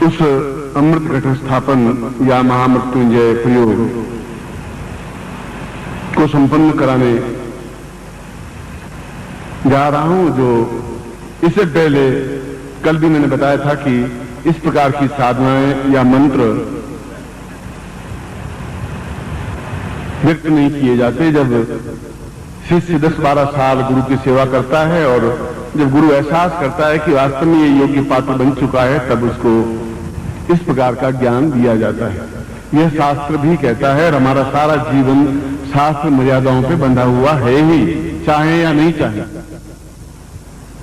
उस अमृत घट स्थापन या महामृत्युंजय प्रयोग को संपन्न कराने जा रहा हूं। जो इससे पहले कल भी मैंने बताया था कि इस प्रकार की साधनाएं या मंत्र व्यक्त नहीं किए जाते। जब शिष्य 10-12 साल गुरु की सेवा करता है और जब गुरु एहसास करता है कि वास्तव में ये योग्य पात्र बन चुका है, तब उसको इस प्रकार का ज्ञान दिया जाता है। यह शास्त्र भी कहता है और हमारा सारा जीवन शास्त्र मर्यादाओं पे बंधा हुआ है ही, चाहे या नहीं चाहे।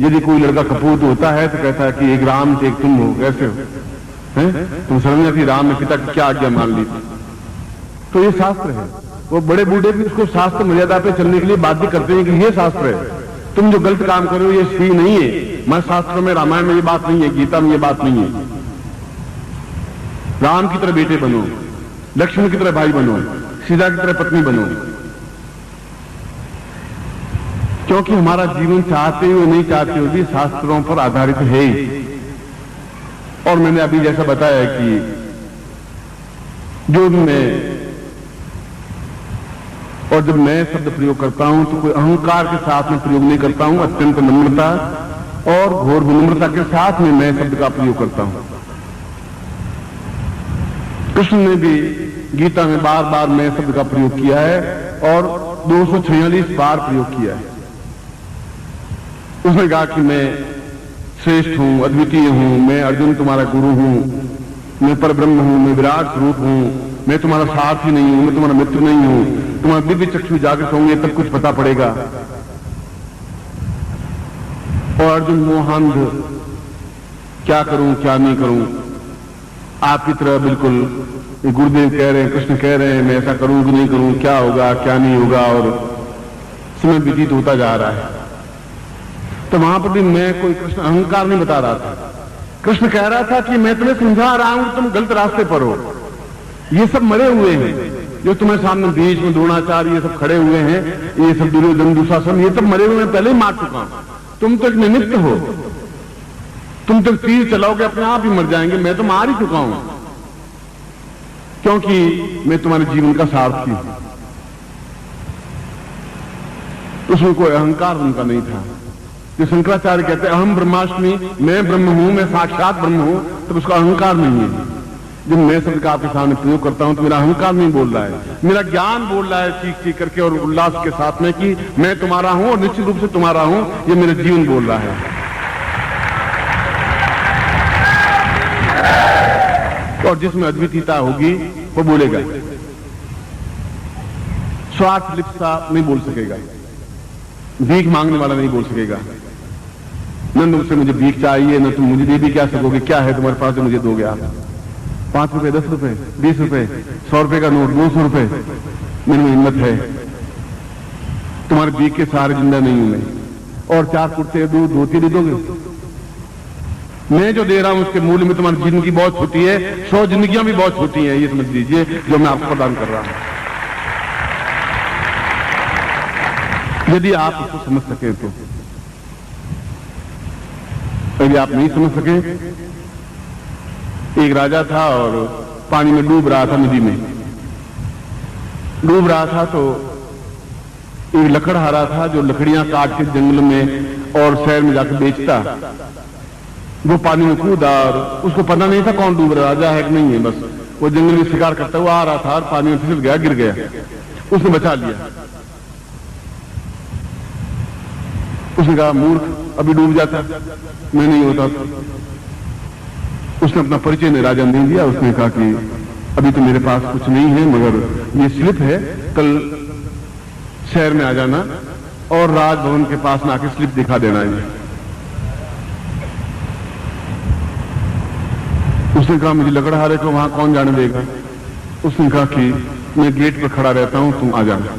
यदि कोई लड़का कपूत होता है तो कहता है कि एक राम से एक तुम हो, कैसे हो? तुम समझना कि राम ने पिता की क्या आज्ञा मान ली थी। तो ये शास्त्र है। वो बड़े बूढ़े भी उसको शास्त्र मर्यादा पे चलने के लिए बाध्य करते हैं कि ये शास्त्र है, तुम जो गलत काम कर रहे हो ये सही नहीं है। मैं शास्त्रों में, रामायण में ये बात नहीं है, गीता में ये बात नहीं है। राम की तरह बेटे बनो, लक्ष्मण की तरह भाई बनो, सीता की तरह पत्नी बनो, क्योंकि हमारा जीवन चाहते हुए नहीं चाहते हुए भी शास्त्रों पर आधारित है। और मैंने अभी जैसा बताया कि जो मैं और जब मैं शब्द प्रयोग करता हूं तो कोई अहंकार के साथ में प्रयोग नहीं करता हूं, अत्यंत नम्रता और घोर विनम्रता के साथ में मैं शब्द का प्रयोग करता हूं। कृष्ण ने भी गीता में बार बार मैं शब्द का प्रयोग किया है और 246 बार प्रयोग किया है। उसने कहा कि मैं श्रेष्ठ हूं, अद्वितीय हूं, मैं अर्जुन तुम्हारा गुरु हूं, मैं परब्रह्म हूं, मैं विराट स्वरूप हूं, मैं तुम्हारा साथी नहीं हूं, मैं तुम्हारा मित्र नहीं हूं, तुम्हारा दिव्य चक्षु जागृत होंगे तब कुछ पता पड़ेगा। और अर्जुन मोहांध, क्या करूं क्या नहीं करूं, आपकी तरह बिल्कुल गुरुदेव कह रहे हैं, कृष्ण कह रहे हैं, मैं ऐसा करूं कि नहीं करूं, क्या होगा क्या नहीं होगा, और समय व्यतीत होता जा रहा है। तो वहां पर भी मैं कोई कृष्ण अहंकार नहीं बता रहा था। कृष्ण कह रहा था कि मैं तुम्हें समझा रहा हूं, तुम गलत रास्ते पर हो। ये सब मरे हुए हैं जो तुम्हें सामने बीच में द्रोणाचार्य ये सब खड़े हुए हैं, ये सब दुर्योधन दुशासन, ये सब मरे हुए हैं, पहले ही मार चुका हूं। तुम तो एक निमित्त हो, तुम तो तीर चलाओगे अपने आप ही मर जाएंगे, मैं तो मार ही चुका हूं, क्योंकि मैं तुम्हारे जीवन का सारथी हूं। उसमें कोई अहंकार उनका नहीं था। जो शंकराचार्य कहते हैं अहम ब्रह्मास्मि, मैं ब्रह्म हूं, मैं साक्षात ब्रह्म हूं, तब उसका अहंकार नहीं है। जब मैं शब्द का आपके सामने प्रयोग करता हूं तो मेरा अहंकार नहीं बोल रहा है, मेरा ज्ञान बोल रहा है चीख चीख करके और उल्लास के साथ में कि मैं तुम्हारा हूं और निश्चित रूप से तुम्हारा हूं, ये मेरा जीवन बोल रहा है। और जिसमें अद्वितीयता होगी वो बोलेगा, स्वार्थ लिप्सा नहीं बोल सकेगा, भीख मांगने वाला नहीं बोल सकेगा। न तुमसे मुझे भीख चाहिए, न तुम मुझे दे भी क्या सकोगे, क्या है तुम्हारे पास जो मुझे दोगे आप? 5 रुपए, 10 रुपए, 20 रुपए, 100 रुपए का नोट, 200 रुपए, मेरे में हिम्मत है, तुम्हारे भीख के सहारे जिंदा नहीं हूं मैं। और 4 कुर्ते दूध धोती दे दोगे? मैं जो दे रहा हूं उसके मूल्य में तुम्हारी जिंदगी बहुत छोटी है, 100 जिंदगियां भी बहुत छोटी हैं, ये समझ लीजिए जो मैं आपको प्रदान कर रहा हूं। यदि आप उसको समझ सके तो। यदि आप नहीं समझ सके, एक राजा था और पानी में डूब रहा था, नदी में डूब रहा था, तो एक लकड़हारा था जो लकड़ियां काट के जंगल में और शहर में जाकर बेचता। वो पानी में कूदा और उसको पता नहीं था कौन डूब रहा, राजा है कि नहीं है, बस वो जंगल में शिकार करता हुआ आ रहा था और पानी में फिसल गया, गिर गया, उसने बचा लिया। उसने कहा मूर्ख, अभी डूब जाता, मैं नहीं होता। उसने अपना परिचय ने राजा नहीं दिया। उसने कहा कि अभी तो मेरे पास कुछ नहीं है, मगर ये स्लिप है, कल शहर में आ जाना और राजभवन के पास में आके स्लिप दिखा देना है। उसने कहा मुझे लकड़हारे को वहां कौन जाने देगा? उसने कहा कि मैं गेट पर खड़ा रहता हूं, तुम आ जाना।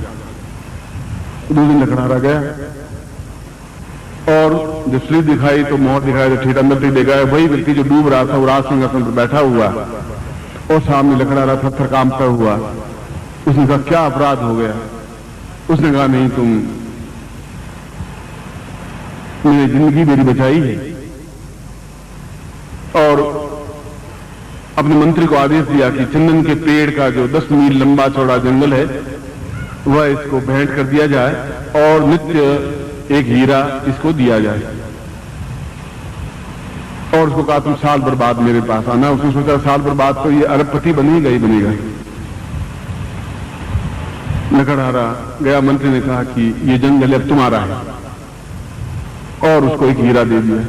2 दिन लकड़हारा गया और जब स्लिप दिखाई तो मोहर दिखाई तो ठीक अंदर तक देखा है वही व्यक्ति जो डूब रहा था, वो राज सिंहासन पर बैठा हुआ और सामने लकड़हारा थर कांपता हुआ। उसने कहा क्या अपराध हो गया? उसने कहा नहीं, तुम मेरी जिंदगी मेरी बचाई है और अपने मंत्री को आदेश दिया कि चंदन के पेड़ का जो 10 मील लंबा चौड़ा जंगल है वह इसको भेंट कर दिया जाए और नित्य एक हीरा इसको दिया जाए। और उसको कहा तुम साल भर बाद मेरे पास आना। उसने सोचा साल भर बाद तो ये अरबपति बनेगा ही बनेगा। लकड़हारा गया, मंत्री ने कहा कि ये जंगल अब तुम्हारा है और उसको एक हीरा दे दिया।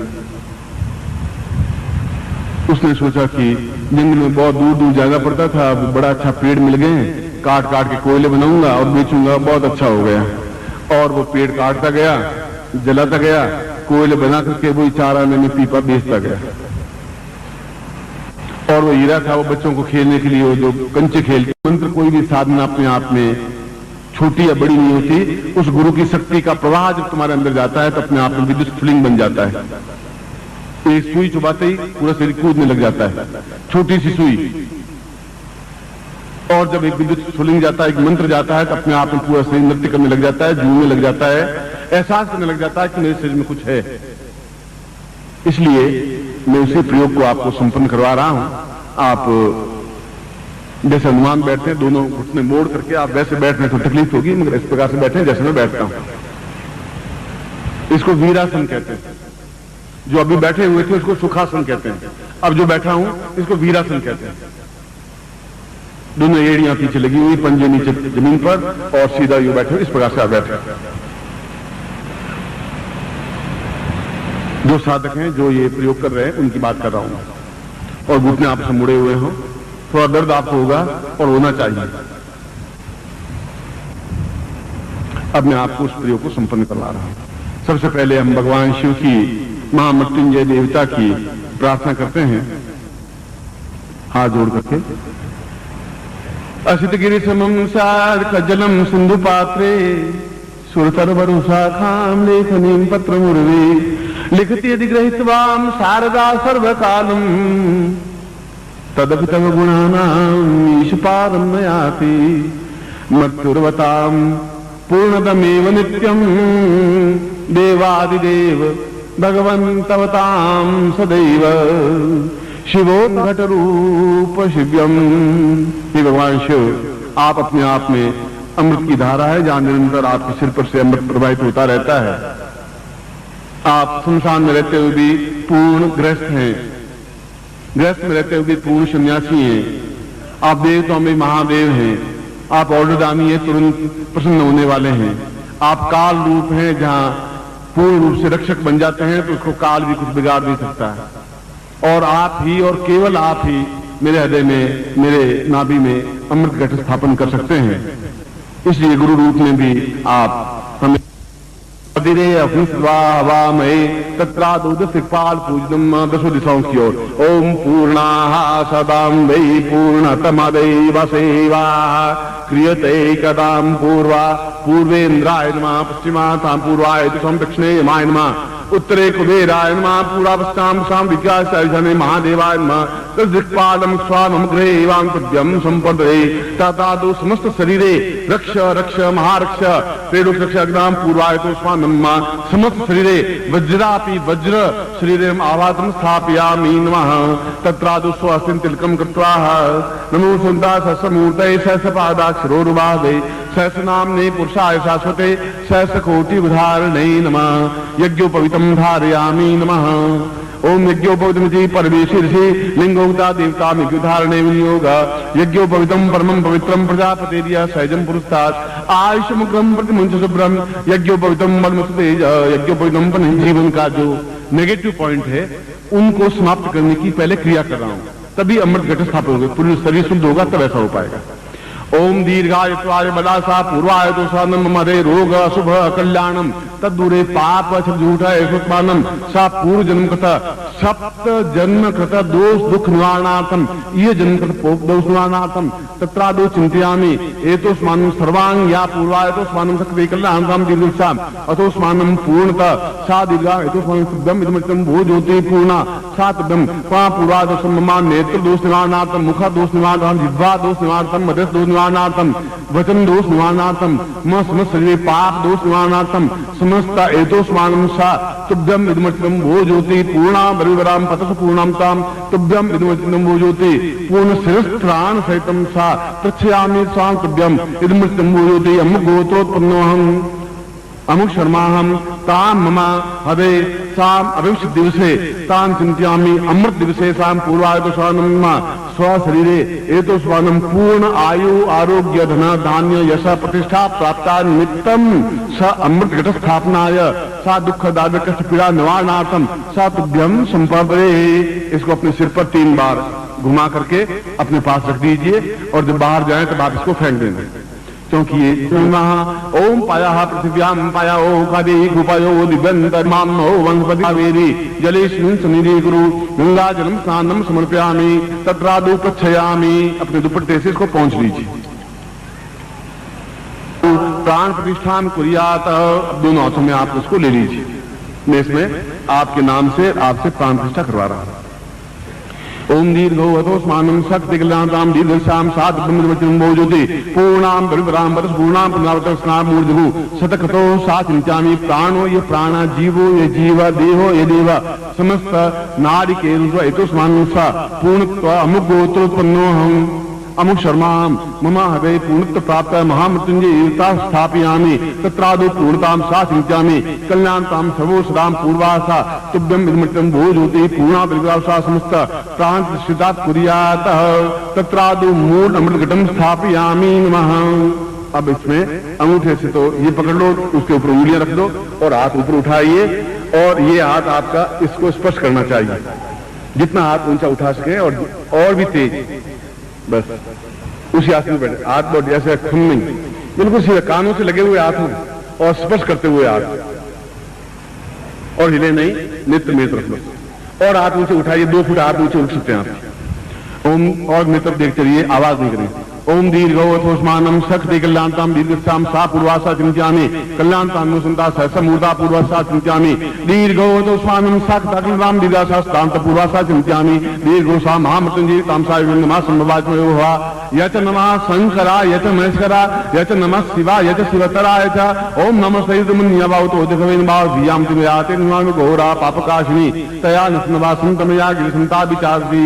उसने सोचा कि जंगल में बहुत दूर दूर जाना पड़ता था, अब बड़ा अच्छा पेड़ मिल गए, काट काट के कोयले बनाऊंगा और बेचूंगा, बहुत अच्छा हो गया। और वो पेड़ काटता गया, जलाता गया, कोयले बना करके वो 4 आने में पीपा बेचता गया। और वो हीरा था वो बच्चों को खेलने के लिए, वो जो कंचे खेलते। मंत्र कोई भी साधना अपने आप में छोटी या बड़ी नहीं होती, उस गुरु की शक्ति का प्रवाह जब तुम्हारे अंदर जाता है तो अपने आप में विद्युत स्फुलिंग बन जाता है। एक सुई चुबाते ही पूरा शरीर कूदने लग जाता है, छोटी सी सुई। और जब एक विद्युत स्फुलिंग जाता है, एक मंत्र जाता है तो अपने आप में पूरा शरीर नृत्य करने लग जाता है, झूमने लग जाता है, एहसास करने लग जाता है कि मेरे शरीर में कुछ है। इसलिए मैं उसी प्रयोग को आपको संपन्न करवा रहा हूं। आप जैसे हनुमान बैठते हैं, दोनों घुटने मोड़ करके, आप वैसे बैठने तो तकलीफ होगी, मगर इस प्रकार से बैठे जैसे मैं बैठता हूं। इसको वीरासन कहते हैं। जो अभी बैठे हुए थे उसको सुखासन कहते हैं, अब जो बैठा हूं इसको वीरासन कहते हैं। दोनों एड़ियां पीछे लगी हुई, पंजे नीचे जमीन पर और सीधा यूं बैठे, इस प्रकार से आप बैठे। जो साधक हैं, जो ये प्रयोग कर रहे हैं, उनकी बात कर रहा हूं। और घुटने आपसे मुड़े हुए हों, थोड़ा दर्द आपको होगा और होना चाहिए। अब मैं आपको उस प्रयोग को संपन्न करवा रहा हूं। सबसे पहले हम भगवान शिव की, महामृत्युंजय देवता की प्रार्थना करते हैं हाथ जोड़ करके। असित गिरि समम सार जलम सिंधु पात्रे सुरतर शाखाम लेखनीम पत्र मुर्वे लिखति यदि ग्रहित्वाम शारदा सर्वकालम तदपि तव गुणानां ईशपारं न याति मत्तुर्वतां पूर्णतमेव नित्यं देवादिदेव भगवन्तवतां सदैव शिवोद्घट रूप शिव्यम। हे भगवान शिव, आप अपने आप में अमृत की धारा है, जहां निरंतर आपके सिर पर से अमृत प्रवाहित होता रहता है। आप संसार में रहते हुए भी पूर्ण गृहस्थ हैं, गृहस्थ में रहते हुए भी पूर्ण सन्यासी हैं। आप देवताओं में महादेव हैं, आप ऑर्डरदानी है, तुरंत प्रसन्न होने वाले हैं। आप काल रूप हैं, जहां पूर्ण रूप से रक्षक बन जाते हैं तो उसको काल भी कुछ बिगाड़ नहीं सकता है। और आप ही और केवल आप ही मेरे हृदय में, मेरे नाभि में अमृत घट स्थापन कर सकते हैं। इसलिए गुरु रूप में भी आप हमें तत्रादुदसिक्पाल पूजनम 10 दिशाओं की ओर। ओम पूर्णाः सदां वै पूर्णतमदैव सेवा क्रियते कदां पूर्वा पूर्वेन्द्राय नमः पश्चिमातां पूर्वाय दिशं दक्षिणेयमाय नमः उत्तरे कुबेराय नमः पूर्वापश्चां शां विद्यासायजने महादेवाय नमः तद्दिक्पालं स्वामं गृहेवां पद्यं संपदये ततादो समस्त शरीरे रक्ष रक्ष महारक्ष प्रेडुक रक्ष अग्नां पूर्वाय तो स्वामं समस्त शरीरे वज्रापि वज्र शरीरम आवातम स्थापयामि नमः तत्रादो स्वस्तिं तिलकं कृत्वा नमो सुंदा सहस्रमूर्तये सहस्रपादाक्षरोरुबाधे सहस्रनाम्ने पुरुषाय शाश्वते सहस्रकोटि उदाहरणे नमः यज्ञोपवीतं धारयामि नमः। ओम यज्ञोपवीतमिति परमेश्वरसि लिंगोक्ता देवता उदाहरणे विनियोग यज्ञोपवीतं परमं पवित्रं प्रजापतेर्य सहजं पुरुषात् आयुष्यमुग्रं प्रतिमुंच शुभ्रम यज्ञोपवीतं बलमतेज यज्ञोपवीतं पर जीवन का जो नेगेटिव पॉइंट है उनको समाप्त करने की पहले क्रिया कर रहा हूं, तभी अमृत घट स्थापित होगा, पूर्ण शरीर शुद्ध होगा, तब ऐसा हो पाएगा। ओम दीर्घायुत्वाय बलासा पूर्वाय दोषानम मरे रोग अशुभ कल्याणम तदूरे पाप झूठा सुत्मानम सा पूर्व जन्म कृत सप्त जन्म कृत दोष दुख निवारणार्थम ये जन्म कृत पोप दोष निवारणार्थम तत्रादो चिंतयामि एतो स्मानं सर्वांग या पूर्वाय तो स्मानं सक्रिय कल्याणार्थम दीर्घाम अतो स्मानं पूर्णतः सा दीर्घा एतो स्मानं शुद्धम इदमृतं भो ज्योति पूर्णा सातदम पा पूर्वाय दोषम मम नेत्र दोष निवारणार्थम मुख दोष निवारणार्थम जिह्वा दोष निवारणार्थम मदस दोष निवारणार्थम वचन दोष निवारणार्थम मम समस्त शरीरे पाप दोष निवारणार्थम समस्त एतोस्मानं सा तुभ्यम इदमर्चितम वो ज्योति पूर्णा बलिवराम पतस पूर्णामताम तुभ्यम इदमर्चितम वो ज्योति पूर्ण शिरस्त्राण सहितम सा प्रच्छयामि स्वां तुभ्यम इदमर्चितम वो ज्योति अमुक गोत्रोत्पन्नोऽहम् अमुक शर्माहम ताम मम हवे साम अभिष्ट दिवसे तान चिंत्यामि अमृत दिवसे साम पूर्वायुध स्वानम स्वशरीरे एतो स्वानम पूर्ण आयु आरोग्य धन धान्य यश प्रतिष्ठा प्राप्ता निमित्तम स अमृत घट स्थापनाय सा दुख दाद कष्ट पीड़ा निवारणार्थम सा तुभ्यम संपर्परे। इसको अपने सिर पर 3 बार घुमा करके अपने पास रख दीजिए और जब बाहर जाए तब आप इसको फेंक देंगे, क्योंकि ये ओम पाया पृथिव्याम पाया ओ कादे गुपायो दिव्यंतर्माम ओ वनस्पति कावेरी जलेस्मिन् सन्निधि गुरु गंगा जलम स्नानम समर्पयामि तत्रादु प्रच्छयामि। अपने दुपट्टे से इसको पहुंच लीजिए। प्राण प्रतिष्ठा कुर्यात, अब दोनों हाथों में आप इसको ले लीजिए। मैं इसमें आपके नाम से आपसे प्राण प्रतिष्ठा करवा रहा हूं। ओम दीर्घो अतोस्मानं शक्ति कल्याणताम दीर्घश्याम सात ब्रह्मवचनं वो ज्योति पूर्णाम बलिवराम बरस पूर्णाम पुनरावृत स्नान मूर्धभु शतकतो सा चिंत्यामि। प्राणो ये प्राण, जीवो ये जीव, देहो ये देव, समस्त नारिकेल एतोस्मानं सा पूर्णत्व अमुक गोत्रोत्पन्नोऽहम् अमुक शर्माम मम हवे पूर्णत्व प्राप्त महामृत्युंजयता स्थापयामि तत्रादो पूर्णताम सा चिंत्यामि कल्याणताम सर्वो सदाम पूर्वासा तुभ्यम इदमर्चितम वो ज्योति पूर्णा बलिवरासा समस्त प्राण प्रतिष्ठिता कुर्यात तत्रादो मूल अमृत घटम स्थापयामि नमः। अब इसमें अंगूठे से तो ये पकड़ लो, उसके ऊपर उंगलियां रख दो और हाथ ऊपर उठाइए और ये हाथ आपका इसको स्पर्श करना चाहिए, जितना हाथ ऊंचा उठा सके और भी तेज, बस उसी आसन में बैठे। हाथ बहुत ऐसे खुम नहीं, बिल्कुल सीधे कानों से लगे हुए हाथ हो और स्पर्श करते हुए हाथ, और हिले नहीं, नेत्र में तरफ लो और हाथ ऊंचे उठाइए, 2 फुट हाथ ऊंचे उठ सकते हैं आप। ओम और नेत्र देख चलिए, आवाज नहीं करें। ओम दीर्घोस्मानं शक्ति कल्याणताम दीर्घस्याम सा पूर्वासा चिंत्यामि कल्याणताम सुनता सहसा मूर्धा पूर्वासा चिंत्यामि दीर्घोस्मानं शक्तिकल्याणताम दीर्घासा स्थांत पूर्वासा चिंत्यामि दीर्घोसा महामृत्युंजय तामसा नमः संभवात्मयो हुआ यच नमः शंकरा यच महेश्वरा यच नमः शिवा यच शिवतराय च ओम नमः सैदमुन्यवाउतो दिखवेन भाव धियाम दिव्याते नमामि घोरा पापकाशिनी तया नस्नवा संतमया गिरिसंता विचारसी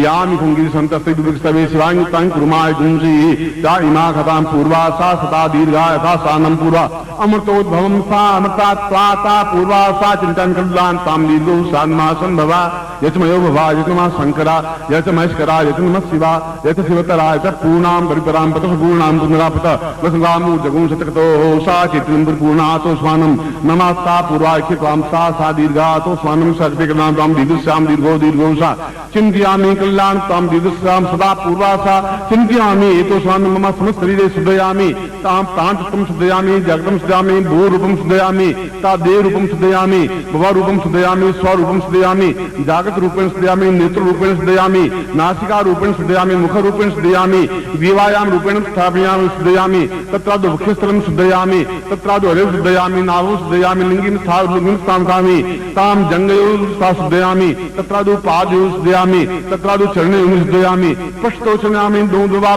यामि कुंगिरि संतस्ते दुर्गस्तवे शिवायुक्तां कुर्माय इमा खताम पूर्वासा सता दीर्घा यथा सानम पूर्वा अमृतोद्भवम सा अमृता त्वाता पूर्वासा चिंतन कल्याण ताम दीर्घो सान्मा संभवा यचमयो भवा यचमा शंकरा यच महेश्वरा यच नमः शिवा यच शिवतरा यच पूर्णाम परिपराम पतः पूर्णाम पुनरापत वसंगामु जगुं शतकतो सा चित्रं पूर्णातो स्वानम नमस्ता पूर्वाख्य त्वाम सा दीर्घा तो स्वानम शक्ति कल्याण ताम दीर्घश्याम दीर्घो दीर्घो सा चिंत्यामि कल्याण ताम दीर्घश्याम सदा पूर्वासा चिंत्यामि एतो स्वामी मम समस्त शरीरे शुद्धयामि ताम प्राणतत्वं शुद्धयामि जगतं शुद्धयामि भू रूपं शुद्धयामि ता देव रूपं शुद्धयामि भव रूपं शुद्धयामि स्वरूपं शुद्धयामि जागत रूपेण शुद्धयामि नेत्र रूपेण शुद्धयामि नासिका रूपेण शुद्धयामि मुख रूपेण शुद्धयामि जीवायाम रूपेण स्थापयामि शुद्धयामि तत्रादो वक्षस्थलं शुद्धयामि तत्रादो हृदयं शुद्धयामि नाभं शुद्धयामि लिंगिं स्थापयामि ताम जंगयोः शुद्धयामि तत्रादो पादयोः शुद्धयामि तत्रादो चरणयोः शुद्धयामि पश्चतो चरणामि दोन्द्रवा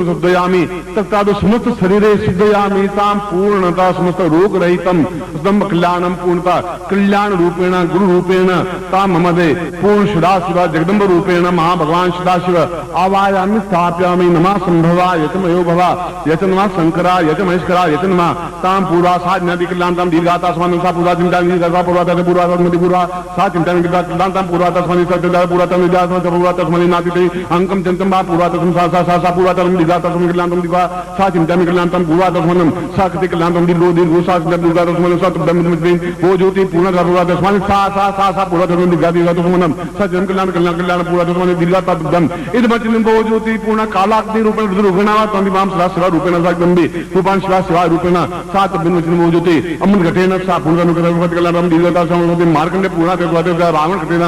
शुद्धयामि तत्रादो समस्त शरीरे शुद्धयामि ताम पूर्णता समस्त रोग रहितम स्तंभ कल्याणम पूर्णता कल्याण रूपेण गुरु रूपेण ताम ममदे पूर्ण सदाशिव जगदम्ब रूपेण महाभगवान सदाशिव आवायामि स्थापयामि नमः संभवा यचमयो भवा यच नमः शंकरा यच महेश्वरा यच नमः ताम पूर्वा सा नदी कल्याणताम दीर्घाता स्वामी सा पूर्वा चिंता दीर्घा पूर्वा तथा पूर्वा मधि पूर्वा सा चिंता कल्याणताम पूर्वा तस्मनि सत्य पूर्वा तम विद्या पूर्वा तस्मनि नाति अंकम चंतम बा पूर्वा तस्म सा पूर्वा तम दीर्घा तस्म कल्याणतम दीर्घा सा चिंतामि कल्याणतम पूर्वा तस्मनम सा कृति कल्याणतम दीर्घो दीर्घो सा दीर्घा तस्मन सा तब्दम वो ज्योति पूर्ण पूर्वा तस्मनि सा पूर्वा तस्मन दीर्घा दीर्घा तस्मनम सा जन्म कल्याण कल्याण कल्याण पूर्वा तस्मनि दीर्घा तब्दम इद बचनं वो ज्योति पूर्ण कालाग्नि रूपेण रुद्ररूपेण तंबिमाम शिवा रूपेण सा गंभि रूपान शिवा रूपेण सा तब्दम बचनं वो ज्योति अमृत घटेन सा पूर्ण कल्याणतम दीर्घता समोति मार्कंडे पूर्ण रावण घटेन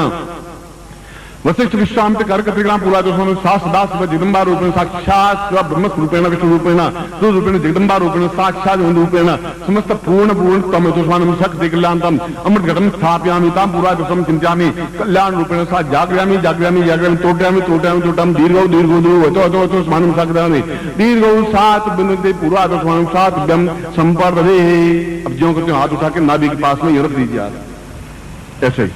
वशिष्ठ विश्वामित्र कर्क त्रिग्राम पूरा दोषम शास्त्रदास जगदम्बा रूपेण साक्षात ब्रह्म रूपेण विष्णु रूपेण रूपेण जगदम्बा रूपेण साक्षात रूपेण समस्त पूर्ण तम दोषमानम शक्ति कल्याणतम अमृत घटम स्थापयामि ताम पूरा दोषम चिंत्यामि कल्याण रूपेण सा जागृयामि तोट्यामि दीर्घो स्मानम साग्रयामि दीर्घो सात बिंदु पूरा दोषमानम सात ब्रह्म संपर्दे। अब ज्यों करते हाथ उठा के नाभि के पास में ये रख दीजिए आप, ऐसे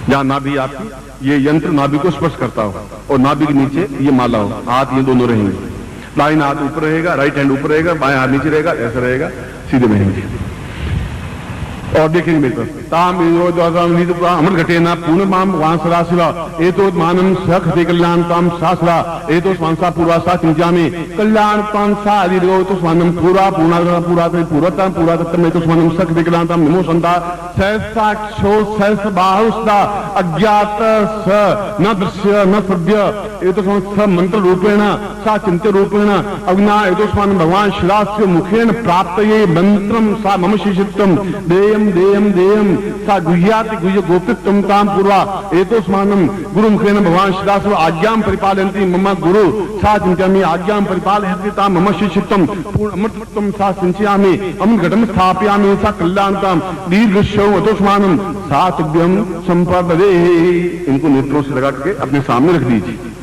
जहां नाभि आपकी, ये यंत्र नाभि को स्पर्श करता हो और नाभि के नीचे ये माला हो, हाथ ये दोनों रहेंगे, दाहिना हाथ ऊपर रहेगा, राइट हैंड ऊपर रहेगा, बाएं हाथ नीचे रहेगा, ऐसा रहेगा, सीधे रहेंगे। और देखेंगे मेरे पास ताम अमृत घटे ना पूर्ण माम वांसरा शिवा एतो मानम सख दे कल्याण ताम सासरा एतो स्वांसा पूर्वा सा चिंता में कल्याण ताम सा आदि तो स्वानम पूरा पूरा तत्म तो स्वानम सख दे कल्याण ताम नमो संता सहसाक्षो सहस बाहुस्ता अज्ञात स न दृश्य न सभ्य एतो स मंत्र रूपेण सा चिंत्य रूपेण अग्ना एतो स्वानम भगवान शिरास्य मुखेन प्राप्तये मंत्रम सा मम शिष्यत्वम देयम सा गुह्याति गुह्य गोप्तित्वम ताम पूर्वा एतोस्मानम गुरु मुखेन भगवान श्रीदास आज्ञां परिपालयन्ति मम गुरु सा चिंत्यामि आज्ञां परिपालयन्ति ताम मम शिष्यत्वम पूर्ण अमृतत्वम सा सिंचयामि अमृत घटम स्थापयामि सा कल्याणताम दीर्घश्यौ एतोस्मानम सा तुभ्यं संपर्दे। इनको नेत्रों से लगा के अपने सामने रख दीजिए।